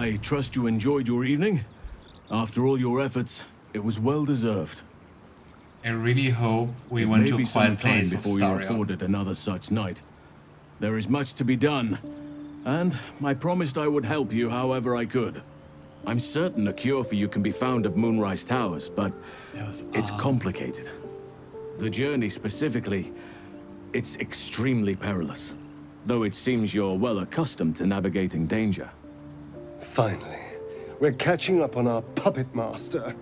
I trust you enjoyed your evening. After all your efforts, it was well deserved. I really hope we It went may to a be some quiet time place of before you're Astarion. afforded another such night. There is much to be done, and I promised I would help you however I could. I'm certain a cure for you can be found at Moonrise Towers, but it's complicated. The journey specifically, it's extremely perilous, though it seems you're well accustomed to navigating danger. Finally, we're catching up on our puppet master,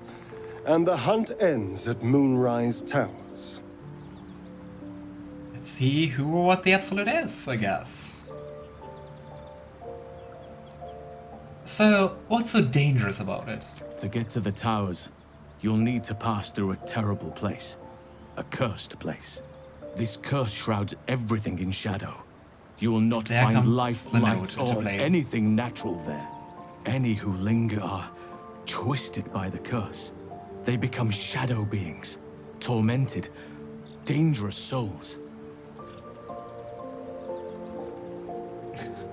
and the hunt ends at Moonrise Towers. Let's see who or what the Absolute is, I guess. So, what's so dangerous about it? To get to the towers, you'll need to pass through a terrible place. A cursed place. This curse shrouds everything in shadow. You will not There find comes life, the light, note into or play. anything natural there. Any who linger are twisted by the curse. They become shadow beings, tormented, dangerous souls.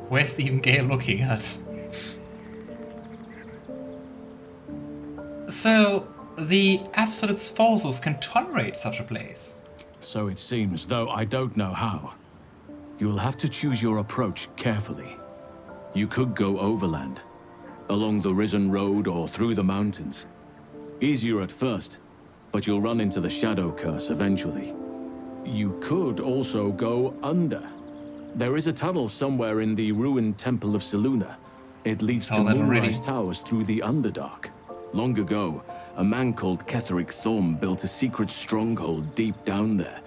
Where's even Gale looking at? So, the Absolute's forces can tolerate such a place. So it seems, though I don't know how. You'll have to choose your approach carefully. You could go overland, along the Risen Road or through the mountains. Easier at first, but you'll run into the Shadowcurse eventually. You could also go under. There is a tunnel somewhere in the ruined Temple of Selûne. It leads to Moonrise Towers through the Underdark. Long ago, a man called Ketheric Thorm built a secret stronghold deep down there,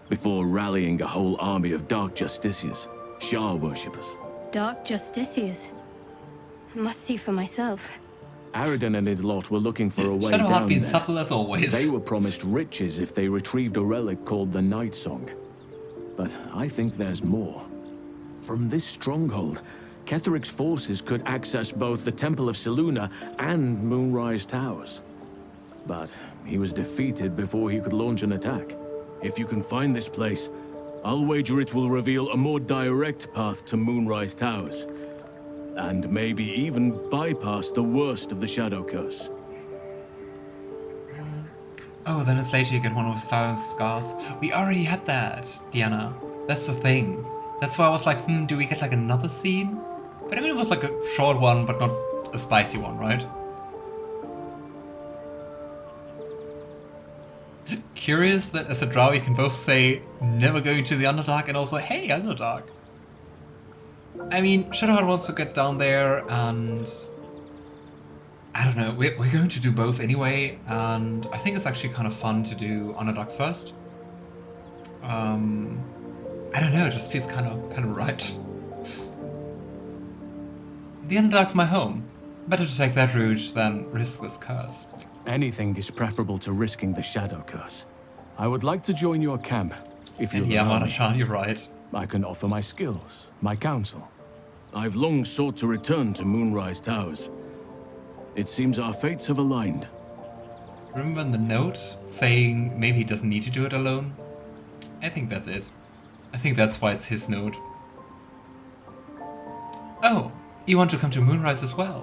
before rallying a whole army of Dark Justiciars, Shah worshippers. Dark Justiciars? Must see for myself. Aridin and his lot were looking for a way Shadowheart down being there. subtle as always. They were promised riches if they retrieved a relic called the Night Song. But I think there's more. From this stronghold, Ketheric's forces could access both the Temple of Selûne and Moonrise Towers. But he was defeated before he could launch an attack. If you can find this place, I'll wager it will reveal a more direct path to Moonrise Towers. And maybe even bypass the worst of the Shadowcurse. Oh, then it's later you get one of Sauron's scars. We already had that, Diana. That's the thing. That's why I was like, do we get like another scene? But I mean, it was like a short one, but not a spicy one, right? Curious that as a Drow you can both say, never going to the Underdark, and also, hey, Underdark. I mean, Shadowheart wants to get down there, and I don't know, we're going to do both anyway, and I think it's actually kind of fun to do Underdark first. I don't know, it just feels kind of right. The Underdark's my home. Better to take that route than risk this curse. Anything is preferable to risking the Shadowcurse. I would like to join your camp, if you'll Yeah, allow me. Marashan, you're right. I can offer my skills, my counsel. I've long sought to return to Moonrise Towers. It seems our fates have aligned. Remember in the note saying maybe he doesn't need to do it alone? I think that's it. I think that's why it's his note. Oh, you want to come to Moonrise as well?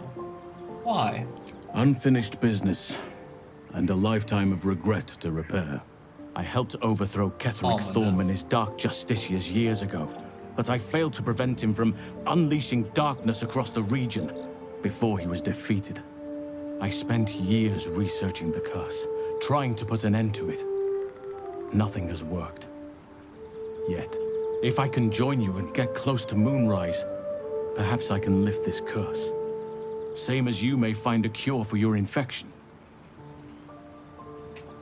Why? Unfinished business, and a lifetime of regret to repair. I helped overthrow Ketheric Thorm and his Dark Justiciars years ago, but I failed to prevent him from unleashing darkness across the region before he was defeated. I spent years researching the curse, trying to put an end to it. Nothing has worked. Yet, if I can join you and get close to Moonrise, perhaps I can lift this curse. Same as you may find a cure for your infection.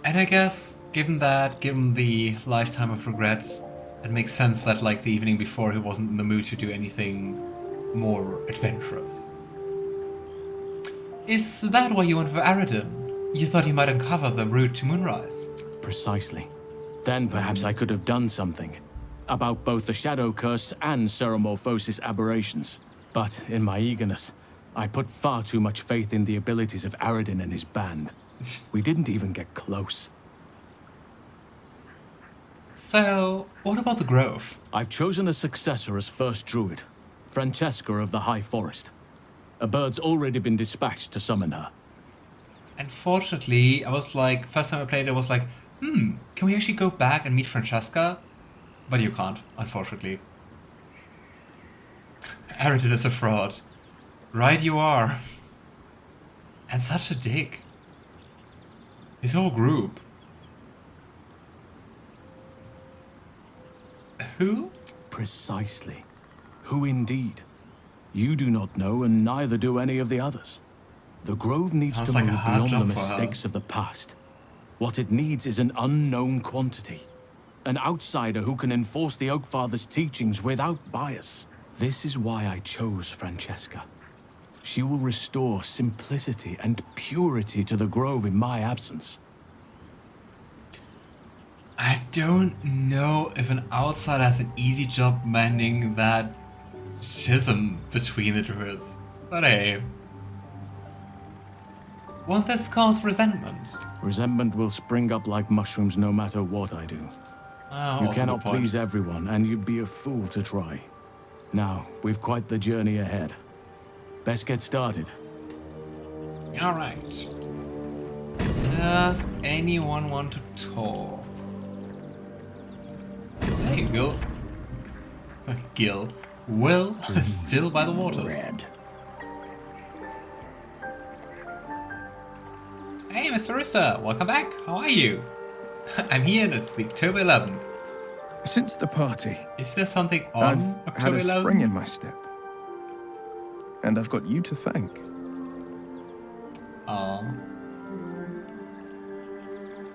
And I guess, given the lifetime of regrets, it makes sense that like the evening before he wasn't in the mood to do anything more adventurous. Is that why you went for Aridin? You thought he might uncover the route to Moonrise? Precisely. Then perhaps I could have done something about both the Shadowcurse and Ceremorphosis aberrations. But in my eagerness, I put far too much faith in the abilities of Aridin and his band. We didn't even get close. So, what about the Grove? I've chosen a successor as first druid, Francesca of the High Forest. A bird's already been dispatched to summon her. Unfortunately, I was like, first time I played, I was like, can we actually go back and meet Francesca? But you can't, unfortunately. Eridan is a fraud. Right you are. And such a dick. His whole group. Who? Precisely. Who indeed? You do not know, and neither do any of the others. The Grove needs Sounds to like a move hard beyond the job for her. mistakes of the past. What it needs is an unknown quantity. An outsider who can enforce the Oakfather's teachings without bias. This is why I chose Francesca. She will restore simplicity and purity to the Grove in my absence. I don't know if an outsider has an easy job mending that schism between the druids. But hey. Won't this cause resentment? Resentment will spring up like mushrooms no matter what I do. You cannot please everyone, and you'd be a fool to try. Now, we've quite the journey ahead. Best get started. Alright. Does anyone want to talk? Hey, Gil. Gil. Wyll, still by the waters. Red. Hey, Mr. Rooster, welcome back. How are you? I'm here and it's the October 11th. Since the party, Is there something on I've had October a 11th? spring in my step. And I've got you to thank.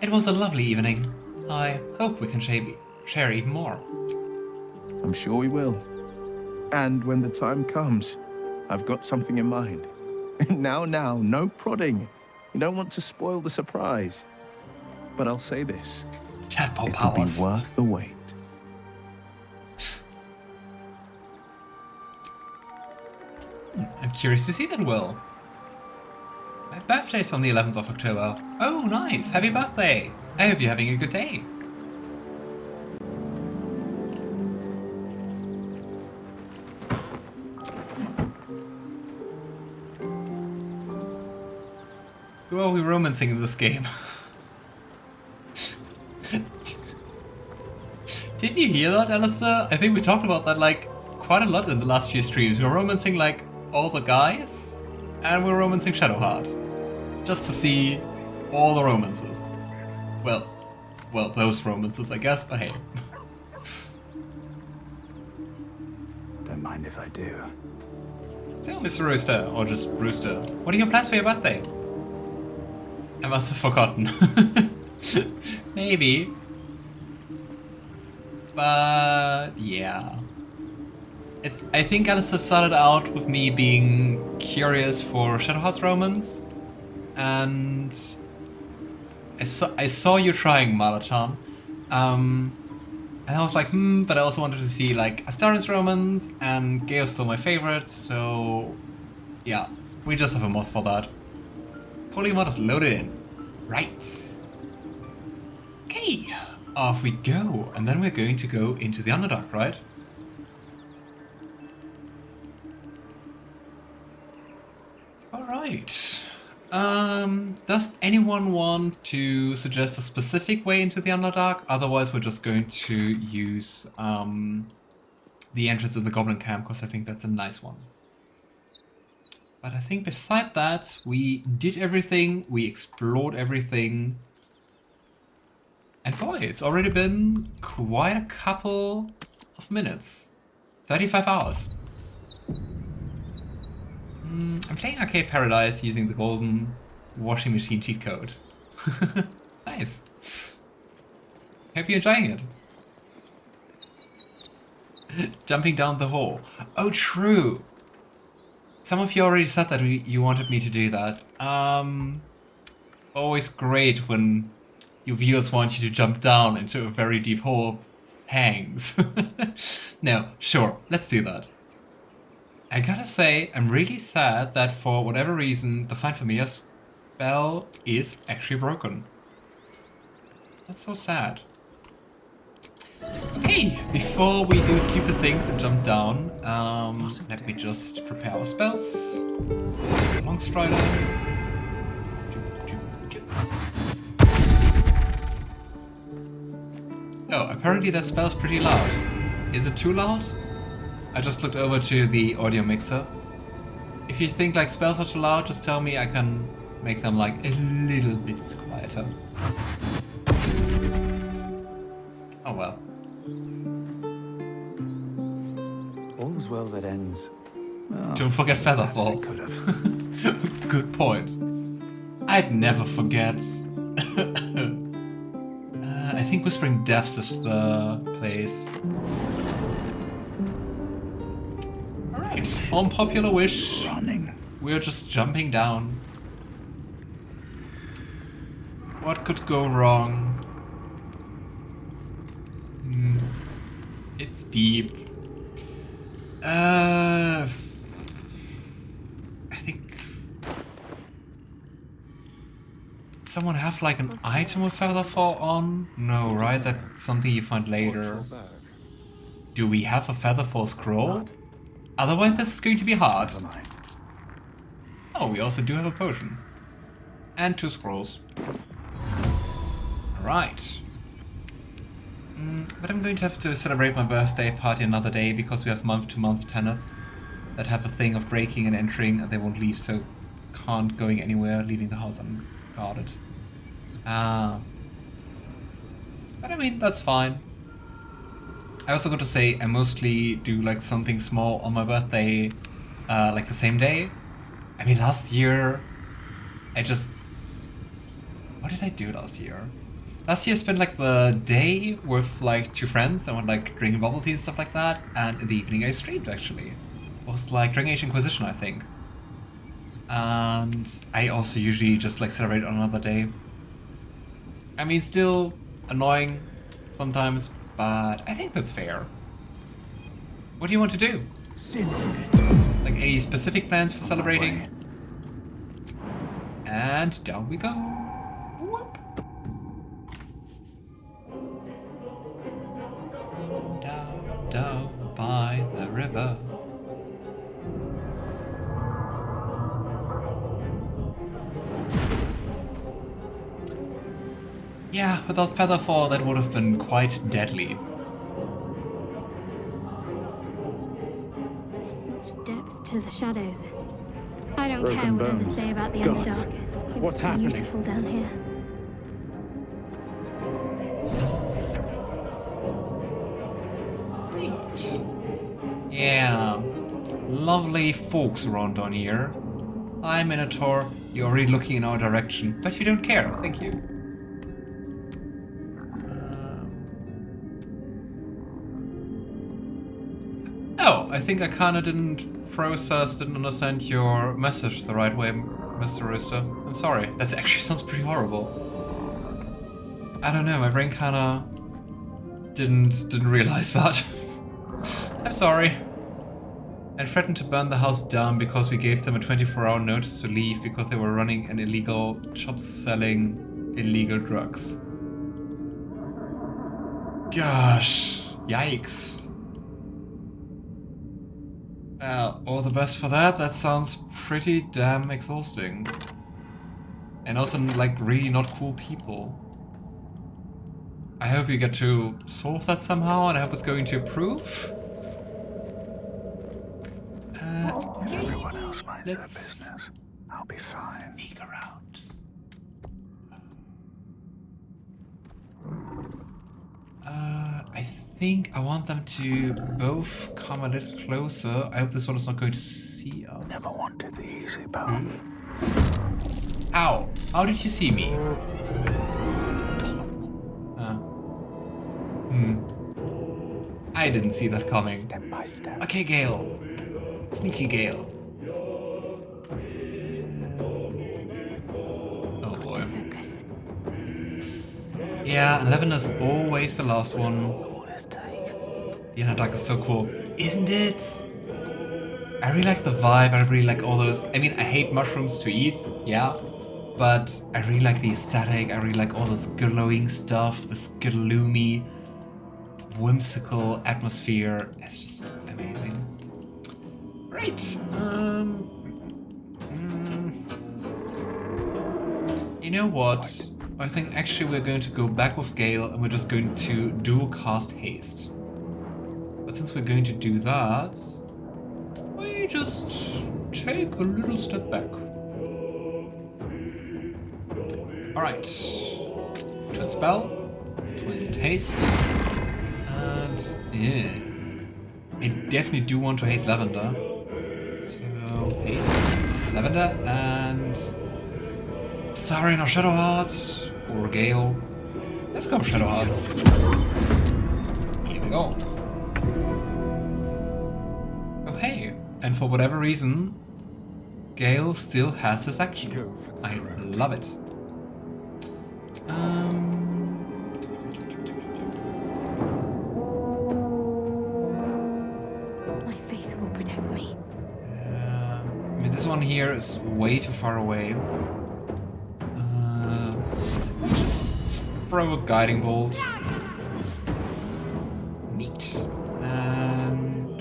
It was a lovely evening. I hope we can share even more. I'm sure we will. And when the time comes, I've got something in mind. Now, no prodding. You don't want to spoil the surprise. But I'll say this. Tadpole It'll be powers. worth the wait. I'm curious to see that, Wyll. My birthday's on the 11th of October. Oh, nice! Happy birthday! I hope you're having a good day. Who are we romancing in this game? Didn't you hear that, Alistair? I think we talked about that like quite a lot in the last few streams. We were romancing like all the guys, and we were romancing Shadowheart. Just to see all the romances. Well, those romances, I guess, but hey. Don't mind if I do. So, Mr. Rooster, or just Rooster, what are your plans for your birthday? I must have forgotten. Maybe. But yeah. I think Alistair started out with me being curious for Shadowheart's romance. And I saw you trying Malachan. And I was like, but I also wanted to see like Astarion's romance, and Gale's still my favorite, so yeah, we just have a mod for that. Polymod is loaded in. Right. Okay, off we go, and then we're going to go into the Underdark, right? Alright. Does anyone want to suggest a specific way into the Underdark? Otherwise, we're just going to use the entrance in the Goblin Camp, because I think that's a nice one. But I think beside that, we did everything, we explored everything. And boy, it's already been quite a couple of minutes. 35 hours. I'm playing Arcade Paradise using the golden washing machine cheat code. Nice. Hope you're enjoying it. Jumping down the hole. Oh, true. Some of you already said that you wanted me to do that. Always great when your viewers want you to jump down into a very deep hole. Hangs. No, sure, let's do that. I gotta say, I'm really sad that for whatever reason, the Find Familiar spell is actually broken. That's so sad. Okay, before we do stupid things and jump down, let me just prepare our spells. Long strider. Oh, apparently that spell's pretty loud. Is it too loud? I just looked over to the audio mixer. If you think like spells are too loud, just tell me, I can make them like a little bit quieter. Oh well. All's well that ends. Well, Don't forget Featherfall. perhaps it could have. Good point. I'd never forget. I think Whispering Depths is the place. Alright, on popular wish, Running. we're just jumping down. What could go wrong? It's deep. I think... Did someone have like an item with Featherfall on? No, right? That's something you find later. Do we have a Featherfall scroll? Otherwise this is going to be hard. Never mind. Oh, we also do have a potion. And 2 scrolls. Right. But I'm going to have to celebrate my birthday party another day because we have month-to-month tenants that have a thing of breaking and entering and they won't leave, so can't going anywhere, leaving the house unguarded. But I mean, that's fine. I also got to say I mostly do like something small on my birthday, like the same day. I mean, last year I just... What did I do last year? Last year I spent like the day with like 2 friends and went like drinking bubble tea and stuff like that, and in the evening I streamed actually. It was like Dragon Age Inquisition, I think. And I also usually just like celebrate on another day. I mean, still annoying sometimes, but I think that's fair. What do you want to do? Like any specific plans for celebrating? And down we go. Whoop. Down by the river. Yeah, without Featherfall that would have been quite deadly. Depth to the shadows. I don't Broken care what others bones. say about the Gods. Underdark. It's What's happening? beautiful down here. Yeah, lovely folks around down here. Hi Minotaur, you're already looking in our direction, but you don't care, thank you. Oh, I think I kinda didn't understand your message the right way, Mr. Rooster. I'm sorry, that actually sounds pretty horrible. I don't know, my brain kinda didn't realize that. I'm sorry. And threatened to burn the house down because we gave them a 24-hour notice to leave because they were running an illegal shop selling illegal drugs. Gosh, yikes. Well, all the best for that. That sounds pretty damn exhausting. And also, like, really not cool people. I hope you get to solve that somehow, and I hope it's going to improve. If everyone else minds their let's business, I'll be fine. sneak around. I think I want them to both come a little closer. I hope this one is not going to see us. Never wanted the easy path. Ow! How did you see me? I didn't see that coming. Step by step. Okay, Gale. Sneaky Gale. Oh boy. Focus. Yeah, 11 is always the last one. What will this take? The Underdark is so cool, isn't it? I really like the vibe, I really like all those... I mean, I hate mushrooms to eat, yeah. But I really like the aesthetic, I really like all this glowing stuff, this gloomy whimsical atmosphere. It's just amazing. Right. You know what? I think actually we're going to go back with Gale and we're just going to dual cast haste. But since we're going to do that, we just take a little step back. Alright. Twin spell. Twin haste. And yeah. I definitely do want to haste Lavender. So haste Lavender and Astarion or Shadowheart or Gale. Let's go Shadowheart. Here we go. Oh hey, and for whatever reason, Gale still has this action. I love it. My faith will protect me. I mean, this one here is way too far away. Just throw a guiding bolt. Neat. And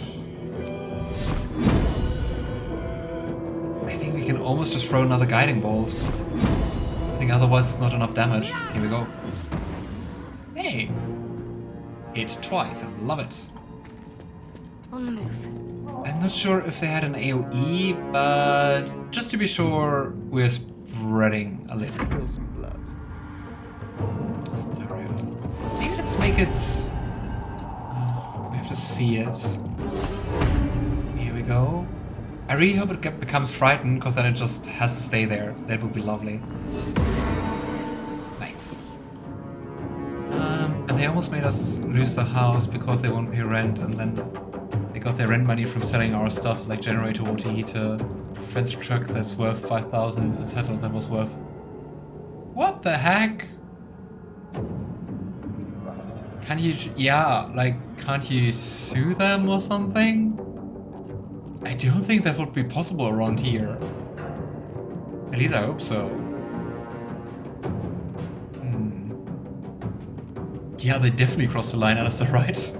I think we can almost just throw another guiding bolt. I think otherwise it's not enough damage. Here we go. Hey! Hit twice, I love it. On the move. I'm not sure if they had an AoE, but just to be sure, we're spreading a little. Spill some blood. Astarion. Maybe let's make it... we have to see it. Here we go. I really hope it becomes frightened, because then it just has to stay there. That would be lovely. Nice. And they almost made us lose the house because they won't pay rent, and then they got their rent money from selling our stuff like generator, water heater, fence truck that's worth 5,000, and settled that was worth... What the heck? Can you... Yeah, like, can't you sue them or something? I don't think that would be possible around here. At least I hope so. Yeah, they definitely crossed the line, Alistair, right?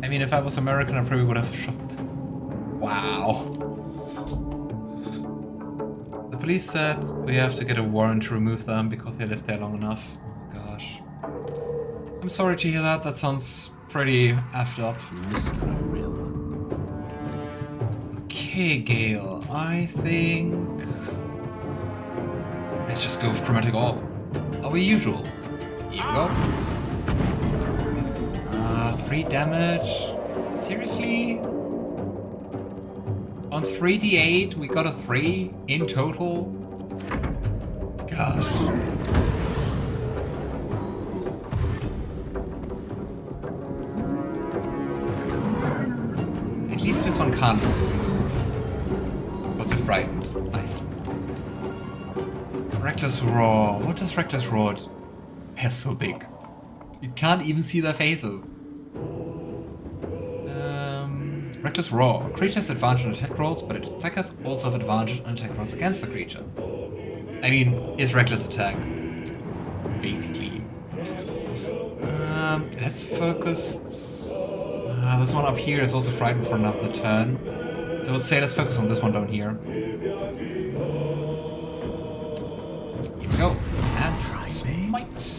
I mean, if I was American, I probably would have shot them. Wow. The police said we have to get a warrant to remove them because they lived there long enough. Gosh. I'm sorry to hear that. That sounds pretty effed up. Okay, Gale. I think... let's just go with Chromatic Orb. Our usual. Here we go. 3 damage. Seriously? On 3d8, we got a 3 in total? Gosh. At least this one can't move. Was it frightened? Nice. Reckless Roar. What does Reckless Roar do? They're so big. You can't even see their faces. Reckless Roar. Creature has advantage on attack rolls, but its attackers also have advantage on attack rolls against the creature. I mean, it's Reckless Attack. Basically. Let's focus... this one up here is also frightened for another turn. So I would say let's focus on this one down here. Here we go. And smite.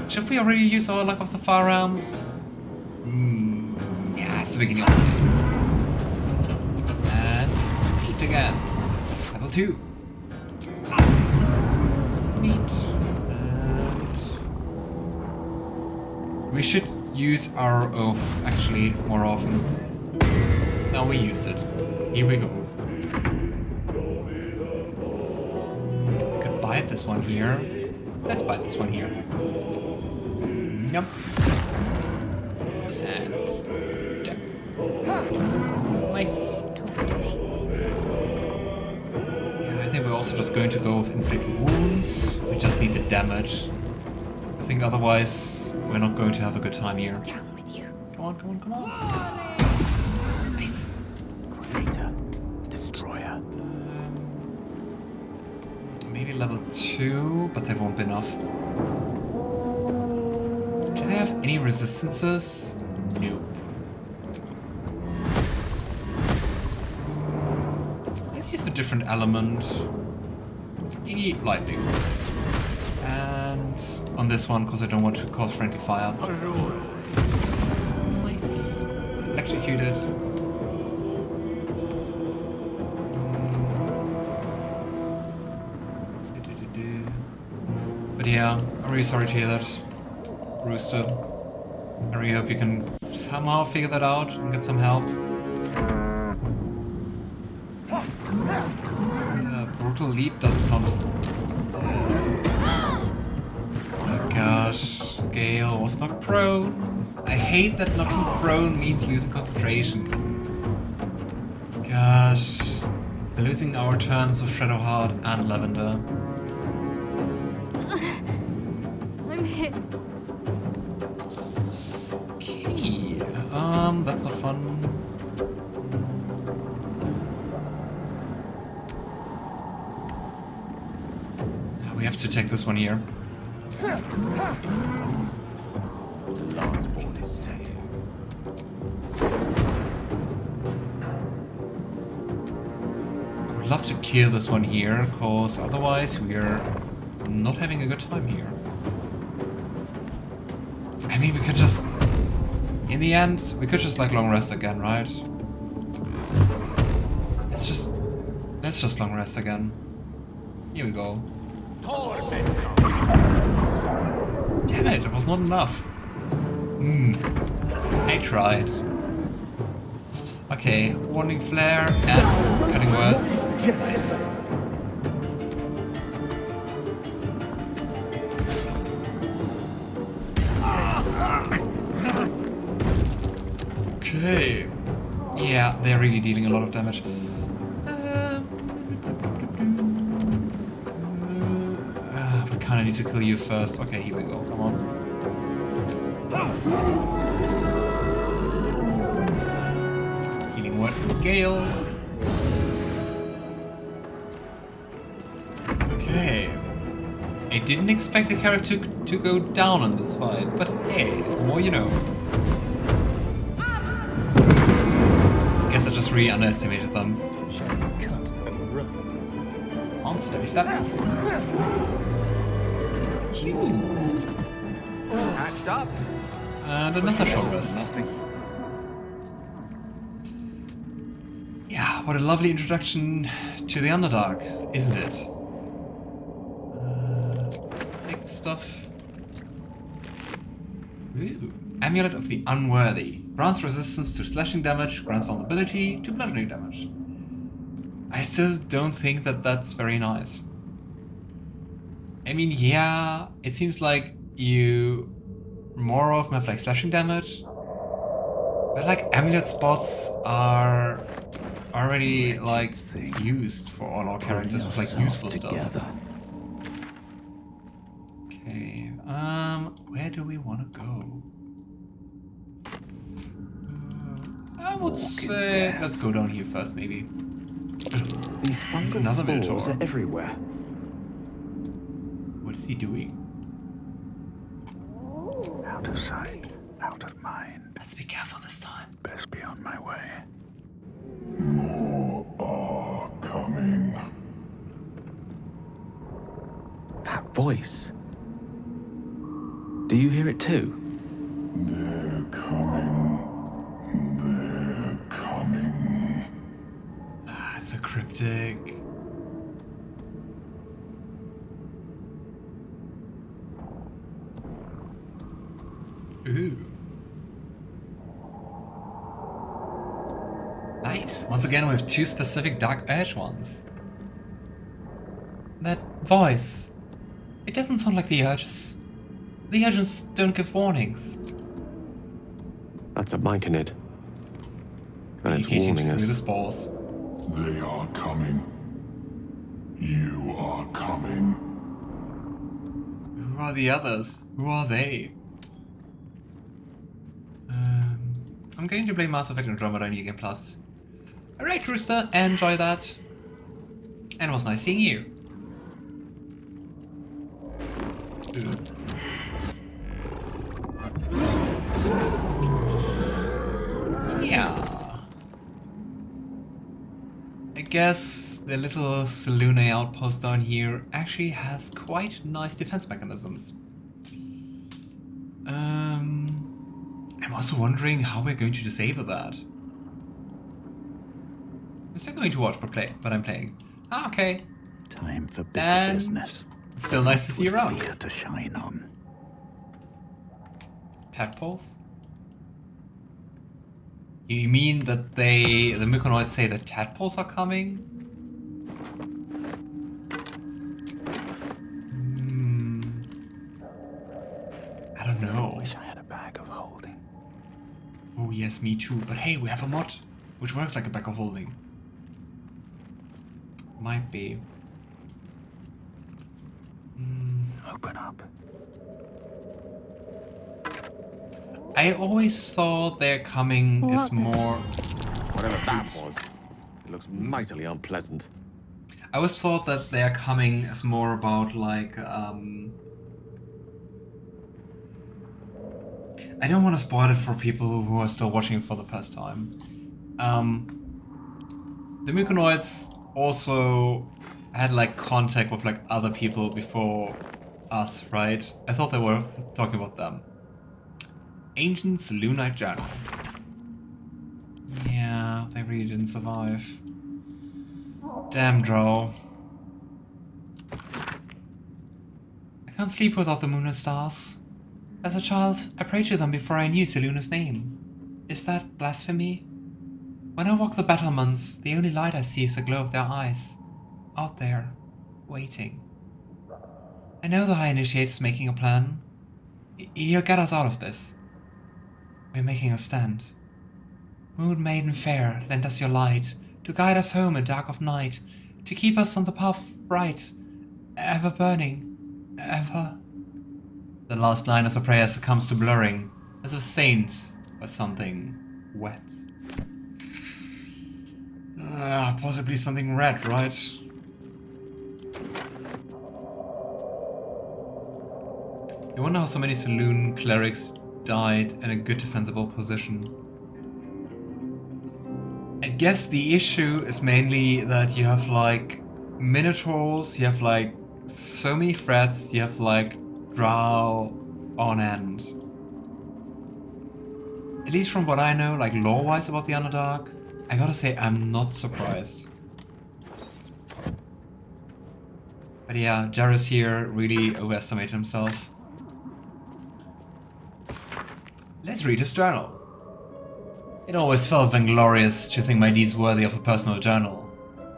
Should we already use our Luck of the Far Realms? Yeah, it's the beginning of the game. And smite again. Level 2. Neat. And we should use our Oath, actually, more often. No, we used it. Here we go. We could bite this one here. Let's bite this one here. Yep. And step. Nice. Talk to me. Yeah, I think we're also just going to go with inflict wounds. We just need the damage. I think otherwise we're not going to have a good time here. Down with you. Come on, come on, come on. Nice. Creator. Destroyer. Maybe level 2, but that won't be enough. have any resistances? Nope. Let's use a different element. Any lightning. And on this one, because I don't want to cause friendly fire. Nice. Executed. But yeah, I'm really sorry to hear that, Rooster. I really hope you can somehow figure that out and get some help. Brutal Leap doesn't sound... Oh gosh, Gale was knocked prone. I hate that knocking prone means losing concentration. Gosh, we're losing our turns of Shadowheart and Lavender. I'm hit. Okay, that's not fun. We have to check this one here. The lance board is set. I would love to kill this one here, cause otherwise we're not having a good time here. I mean, we could just... In the end, we could just like long rest again, right? Let's just long rest again. Here we go. Damn it, it was not enough. I tried. Okay, warning flare and cutting words. Yes. Okay. Yeah, they're really dealing a lot of damage. We kinda need to kill you first. Okay, here we go. Come on. Healing word from Gale. Okay. I didn't expect a character to go down in this fight, but hey, the more you know. Guess I just really underestimated them. Cut and run. On, steady step. Hatched up. And another short rest. Yeah, what a lovely introduction to the Underdark, isn't it? Take the stuff. Ooh. Amulet of the Unworthy. Grants resistance to slashing damage, grants vulnerability to bludgeoning damage. I still don't think that that's very nice. I mean, yeah, it seems like you more often have like slashing damage, but like amulet spots are already like used for all our characters with like useful stuff. Okay, where do we want to go? I would say let's go down here first, maybe. These fungal another spores Minotaur. are everywhere. What is he doing? Out of sight, out of mind. Let's be careful this time. Best be on my way. More are coming. That voice. Do you hear it too? They're coming. They're coming. Ah, it's so cryptic. Ooh. Nice. Once again, we have two specific Dark Edge ones. That voice. It doesn't sound like the Urges. The Urges don't give warnings. That's a Myconid. And it's Communicating warning through the us. spores. They are coming. You are coming. Who are the others? Who are they? I'm going to play Mass Effect Andromeda in New Game Plus. Alright, Rooster, enjoy that. And it was nice seeing you. Ooh. I guess the little saloon outpost down here actually has quite nice defense mechanisms. I'm also wondering how we're going to disable that. I'm still going to watch but I'm playing. Ah, okay. Time for bitter And business. still nice to see you With around. fear to shine on. Tadpoles? You mean that the Mykonoids say that tadpoles are coming? I don't know. Wish I had a bag of holding. Oh yes, me too. But hey, we have a mod which works like a bag of holding. Might be. Open up. I always thought their coming is more. Whatever that was, it looks mightily unpleasant. I always thought that their coming is more about like I don't want to spoil it for people who are still watching for the first time. The Mykonoids also had like contact with like other people before us, right? I thought they were talking about them. Ancient Saloonite Journal. Yeah, they really didn't survive. Damn, Drow. I can't sleep without the moon and stars. As a child, I prayed to them before I knew Seluna's name. Is that blasphemy? When I walk the battlements, the only light I see is the glow of their eyes. Out there, waiting. I know the High Initiate is making a plan. He'll get us out of this. We're making a stand. Moon Maiden Fair, lend us your light, to guide us home in dark of night, to keep us on the path of right, ever burning, ever. The last line of the prayer succumbs to blurring, as if stained by something wet. Possibly something red, right? You wonder how so many saloon clerics died in a good defensible position. I guess the issue is mainly that you have like minotaurs, you have like so many threats, you have like Drow on end. At least from what I know, like lore-wise about the Underdark, I gotta say I'm not surprised. But yeah, Jaheira here really overestimated himself. Let's read his journal. It always felt vainglorious to think my deeds worthy of a personal journal.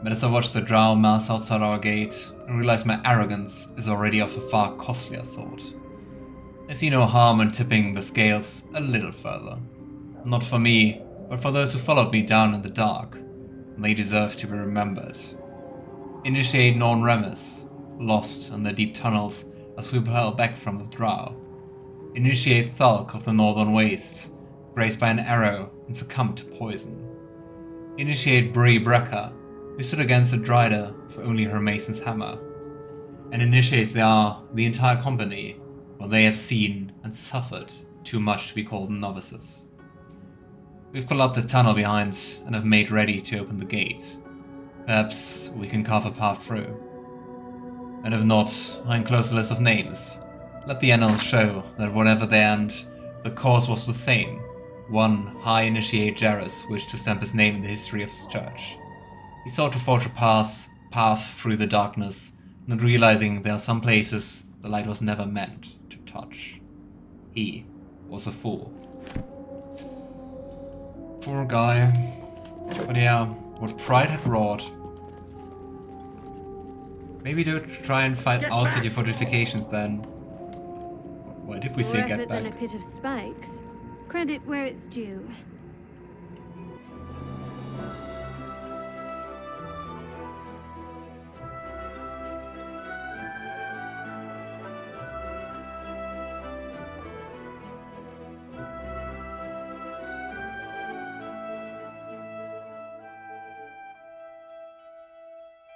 But as I watch the Drow mass outside our gate, I realize my arrogance is already of a far costlier sort. I see no harm in tipping the scales a little further. Not for me, but for those who followed me down in the dark. They deserve to be remembered. Initiate Non Remus, lost in the deep tunnels as we propel back from the Drow. Initiate Thulk of the Northern Waste, grazed by an arrow and succumbed to poison. Initiate Bree Brecker, who stood against the Drider for only her mason's hammer. And initiates the entire company, where they have seen and suffered too much to be called novices. We've pulled up the tunnel behind and have made ready to open the gate. Perhaps we can carve a path through. And if not, I enclose a list of names. Let the annals show that whatever the end, the cause was the same. One High Initiate Jaheira wished to stamp his name in the history of his church. He sought to forge a path through the darkness, not realizing there are some places the light was never meant to touch. He was a fool. Poor guy. But yeah, what pride had wrought. Maybe don't try and fight outside your fortifications then. Why did we say More get effort back? than a pit of spikes. Credit where it's due.